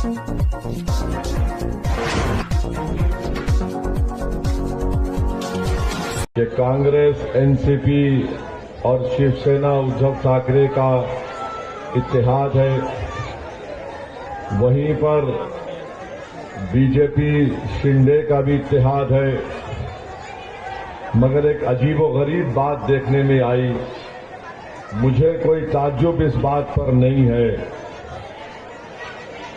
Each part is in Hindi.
कि कांग्रेस, एनसीपी और शिवसेना उद्धव ठाकरे का इत्तेहाद है, वहीं पर बीजेपी शिंदे का भी इत्तेहाद है। मगर एक अजीबोगरीब बात देखने में आई। मुझे कोई ताज्जुब इस बात पर नहीं है,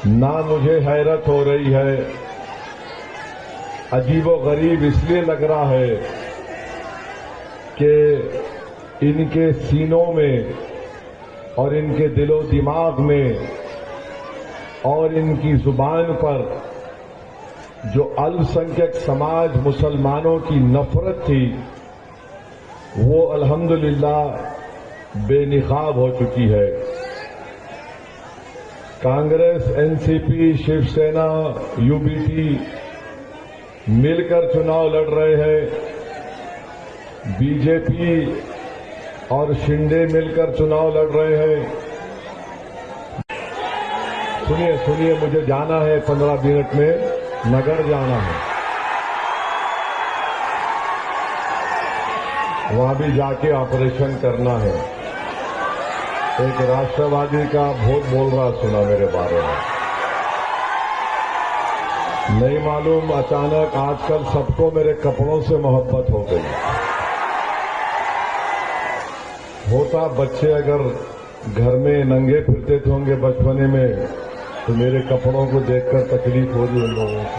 ना मुझे हैरत हो रही है। अजीबोगरीब इसलिए लग रहा है कि इनके सीनों में और इनके दिलो दिमाग में और इनकी जुबान पर जो अल्पसंख्यक समाज मुसलमानों की नफरत थी, वो अल्हम्दुलिल्लाह बेनिकाब हो चुकी है। कांग्रेस, एनसीपी, शिवसेना, यूबीटी मिलकर चुनाव लड़ रहे हैं। बीजेपी और शिंदे मिलकर चुनाव लड़ रहे हैं। सुनिए, मुझे जाना है 15 मिनट में, नगर जाना है। वहां भी जाके ऑपरेशन करना है। एक राष्ट्रवादी का भूत बोल रहा सुना मेरे बारे में। नहीं मालूम, अचानक आजकल सबको मेरे कपड़ों से मोहब्बत हो गई। होता बच्चे अगर घर में नंगे फिरते थे होंगे बचपने में, तो मेरे कपड़ों को देखकर तकलीफ हो रही उन लोगों को।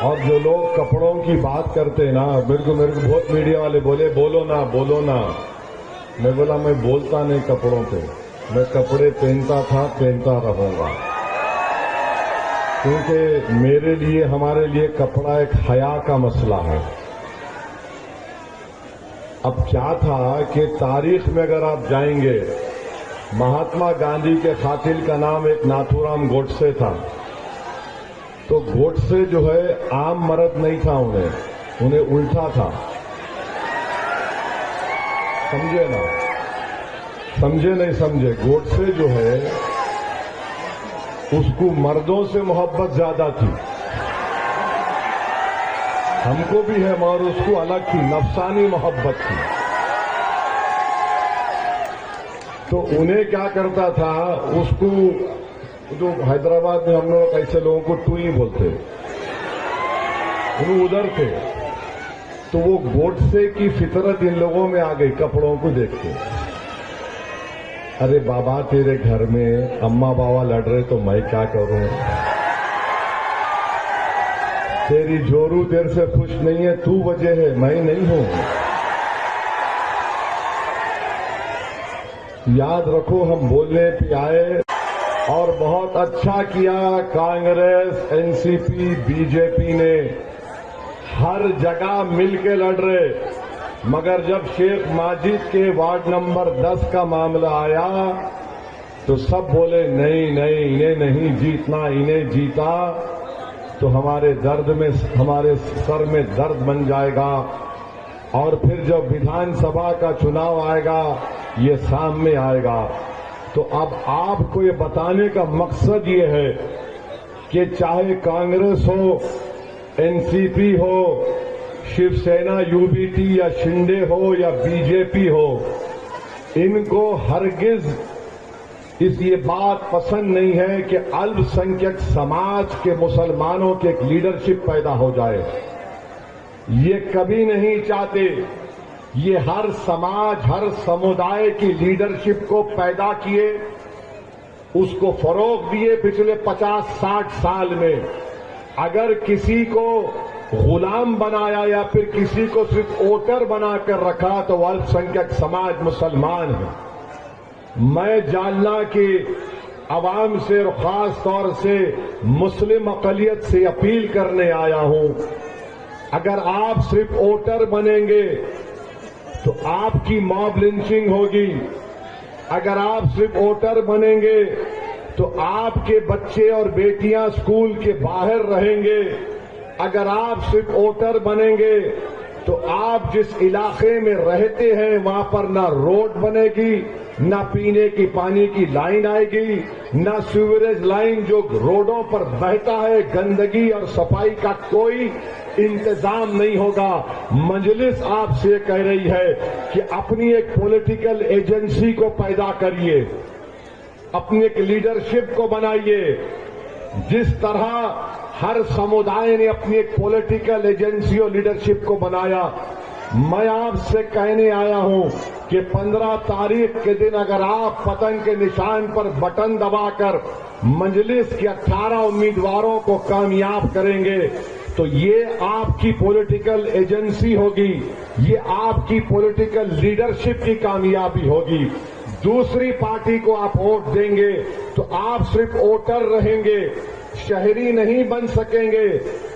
और जो लोग कपड़ों की बात करते हैं ना, मेरे को बहुत मीडिया वाले बोले बोलो ना। मैं बोला मैं बोलता नहीं कपड़ों पे, मैं कपड़े पहनता था, पहनता रहूंगा। क्योंकि मेरे लिए, हमारे लिए कपड़ा एक हया का मसला है। अब क्या था कि तारीख में अगर आप जाएंगे, महात्मा गांधी के कातिल का नाम एक नाथूराम गोडसे था। तो गोडसे जो है आम मर्द नहीं था, उन्हें उल्टा था। समझे ना? समझे नहीं समझे? गोडसे जो है उसको मर्दों से मोहब्बत ज्यादा थी। हमको भी है, मगर उसको अलग थी, नफसानी मोहब्बत थी। तो उन्हें क्या करता था, उसको जो हैदराबाद में हम लोग ऐसे लोगों को टूई बोलते, वो उधर थे। तो वो गोडसे की फितरत इन लोगों में आ गई कपड़ों को देख के। अरे बाबा, तेरे घर में अम्मा बाबा लड़ रहे तो मैं क्या करूं? तेरी जोरू तेरे से खुश नहीं है, तू वजह है, मैं नहीं हूं। याद रखो, हम बोलने पे आए और बहुत अच्छा किया कांग्रेस, एनसीपी, बीजेपी ने हर जगह मिलके लड़ रहे। मगर जब शेख माजिद के वार्ड नंबर 10 का मामला आया तो सब बोले नहीं, इन्हें नहीं जीतना, इन्हें जीता तो हमारे दर्द में, हमारे सर में दर्द बन जाएगा। और फिर जब विधानसभा का चुनाव आएगा, ये सामने आएगा। तो अब आपको ये बताने का मकसद ये है कि चाहे कांग्रेस हो, एनसीपी हो, शिवसेना, यूबीटी या शिंदे हो या बीजेपी हो, इनको हरगिज ये बात पसंद नहीं है कि अल्पसंख्यक समाज के मुसलमानों की एक लीडरशिप पैदा हो जाए। ये कभी नहीं चाहते। ये हर समाज, हर समुदाय की लीडरशिप को पैदा किए, उसको फरोग दिए पिछले 50-60 साल में। अगर किसी को गुलाम बनाया या फिर किसी को सिर्फ वोटर बनाकर रखा तो अल्पसंख्यक समाज मुसलमान है। मैं जालना के अवाम से और खास तौर से मुस्लिम अक़लियत से अपील करने आया हूं, अगर आप सिर्फ वोटर बनेंगे तो आपकी मॉब लिंचिंग होगी। अगर आप सिर्फ वोटर बनेंगे तो आपके बच्चे और बेटियां स्कूल के बाहर रहेंगे। अगर आप सिर्फ वोटर बनेंगे तो आप जिस इलाके में रहते हैं वहां पर ना रोड बनेगी, ना पीने की पानी की लाइन आएगी, ना सीवरेज लाइन जो रोडों पर बहता है, गंदगी और सफाई का कोई इंतजाम नहीं होगा। मजलिस आपसे कह रही है कि अपनी एक पॉलिटिकल एजेंसी को पैदा करिए, अपनी एक लीडरशिप को बनाइए। जिस तरह हर समुदाय ने अपनी एक पॉलिटिकल एजेंसी और लीडरशिप को बनाया, मैं आपसे कहने आया हूं कि 15 तारीख के दिन अगर आप पतंग के निशान पर बटन दबाकर मजलिस के 18 उम्मीदवारों को कामयाब करेंगे तो ये आपकी पॉलिटिकल एजेंसी होगी, ये आपकी पॉलिटिकल लीडरशिप की कामयाबी होगी। दूसरी पार्टी को आप वोट देंगे तो आप सिर्फ वोटर रहेंगे, शहरी नहीं बन सकेंगे।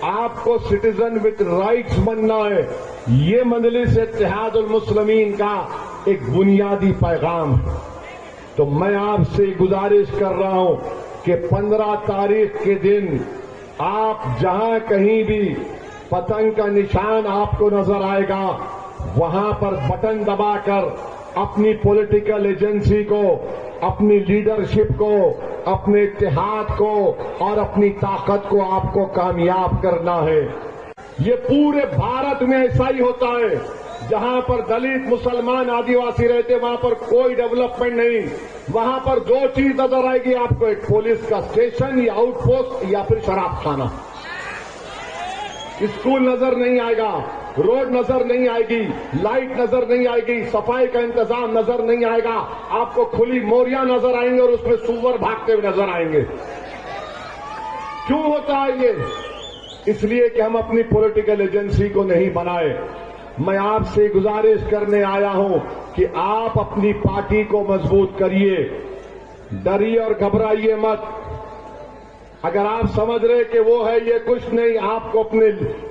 आपको सिटीजन विद राइट्स बनना है। ये मजलिस इत्तेहादुल मुस्लिमीन का एक बुनियादी पैगाम है। तो मैं आपसे गुजारिश कर रहा हूं कि 15 तारीख के दिन आप जहां कहीं भी पतंग का निशान आपको नजर आएगा, वहां पर बटन दबाकर अपनी पॉलिटिकल एजेंसी को, अपनी लीडरशिप को, अपने इत्तेहाद को और अपनी ताकत को आपको कामयाब करना है। ये पूरे भारत में ऐसा ही होता है। जहां पर दलित, मुसलमान, आदिवासी रहते वहां पर कोई डेवलपमेंट नहीं। वहां पर दो चीज नजर आएगी आपको, एक पुलिस का स्टेशन या आउटपोस्ट या फिर शराब खाना। स्कूल नजर नहीं आएगा, रोड नजर नहीं आएगी, लाइट नजर नहीं आएगी, सफाई का इंतजाम नजर नहीं आएगा। आपको खुली मोरियां नजर आएंगे और उसमें सुअर भागते हुए नजर आएंगे। क्यों होता है ये? इसलिए कि हम अपनी पॉलिटिकल एजेंसी को नहीं बनाए। मैं आपसे गुजारिश करने आया हूं कि आप अपनी पार्टी को मजबूत करिए, डरिए और घबराइए मत। अगर आप समझ रहे कि वो है ये कुछ नहीं, आपको अपने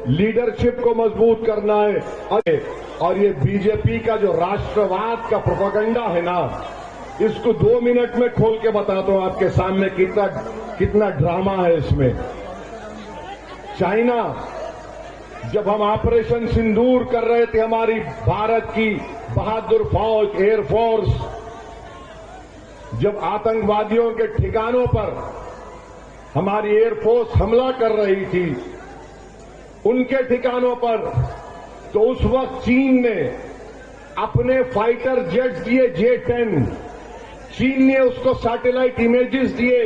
लीडरशिप को मजबूत करना है। और ये बीजेपी का जो राष्ट्रवाद का प्रोपेगेंडा है ना, इसको 2 मिनट में खोल के बताता हूं आपके सामने कितना ड्रामा है इसमें। चाइना, जब हम ऑपरेशन सिंदूर कर रहे थे, हमारी भारत की बहादुर फौज, एयरफोर्स, जब आतंकवादियों के ठिकानों पर हमारी एयरफोर्स हमला कर रही थी, उनके ठिकानों पर, तो उस वक्त चीन ने अपने फाइटर जेट्स दिए J-10। चीन ने उसको सैटेलाइट इमेजेस दिए,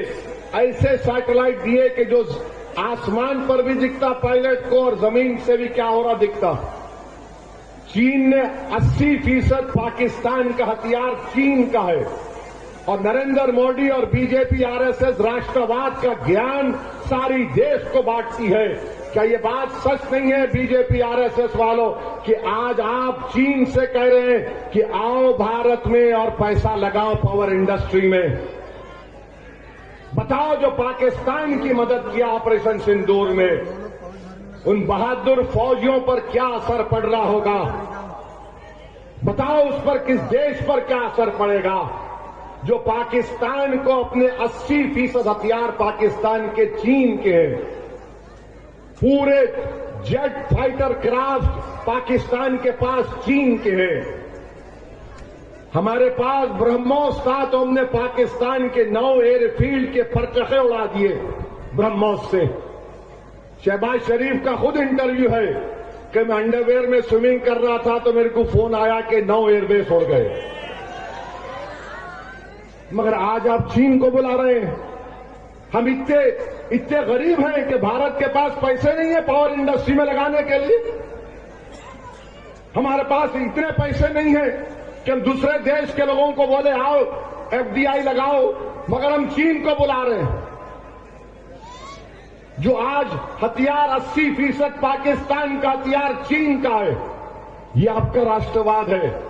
ऐसे सैटेलाइट दिए कि जो आसमान पर भी दिखता पायलट को और जमीन से भी क्या हो रहा दिखता। चीन ने 80% पाकिस्तान का हथियार चीन का है। और नरेंद्र मोदी और बीजेपी, आरएसएस राष्ट्रवाद का ज्ञान सारी देश को बांटती है। क्या ये बात सच नहीं है बीजेपी, आरएसएस वालों, कि आज आप चीन से कह रहे हैं कि आओ भारत में और पैसा लगाओ पावर इंडस्ट्री में? बताओ, जो पाकिस्तान की मदद किया ऑपरेशन सिंदूर में, उन बहादुर फौजियों पर क्या असर पड़ रहा होगा? बताओ, उस पर, किस देश पर क्या असर पड़ेगा जो पाकिस्तान को अपने 80% हथियार पाकिस्तान के, चीन के हैं। पूरे जेट फाइटर क्राफ्ट पाकिस्तान के पास चीन के हैं। हमारे पास ब्रह्मोस था तो हमने पाकिस्तान के 9 एयरफील्ड के परचखे उड़ा दिए ब्रह्मोस से। शहबाज शरीफ का खुद इंटरव्यू है कि मैं अंडरवेयर में स्विमिंग कर रहा था तो मेरे को फोन आया कि 9 एयरबेस उड़ गए। मगर आज आप चीन को बुला रहे हैं। हम इतने गरीब हैं कि भारत के पास पैसे नहीं है पावर इंडस्ट्री में लगाने के लिए। हमारे पास इतने पैसे नहीं है कि हम दूसरे देश के लोगों को बोले आओ FDI लगाओ, मगर हम चीन को बुला रहे हैं जो आज हथियार 80% पाकिस्तान का हथियार चीन का है। ये आपका राष्ट्रवाद है,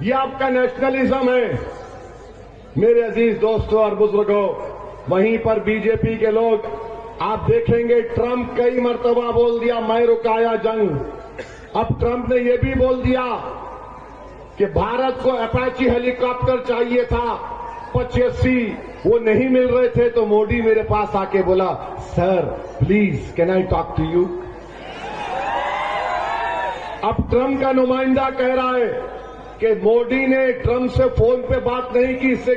ये आपका नेशनलिज्म है। मेरे अजीज दोस्तों और बुजुर्गों, वहीं पर बीजेपी के लोग आप देखेंगे, ट्रंप कई मर्तबा बोल दिया मैं रुकाया जंग। अब ट्रंप ने यह भी बोल दिया कि भारत को अपाची हेलीकॉप्टर चाहिए था 85, वो नहीं मिल रहे थे, तो मोदी मेरे पास आके बोला, sir please can I talk to you. अब ट्रंप का नुमाइंदा कह रहा है कि मोदी ने ट्रंप से फोन पे बात नहीं की, इससे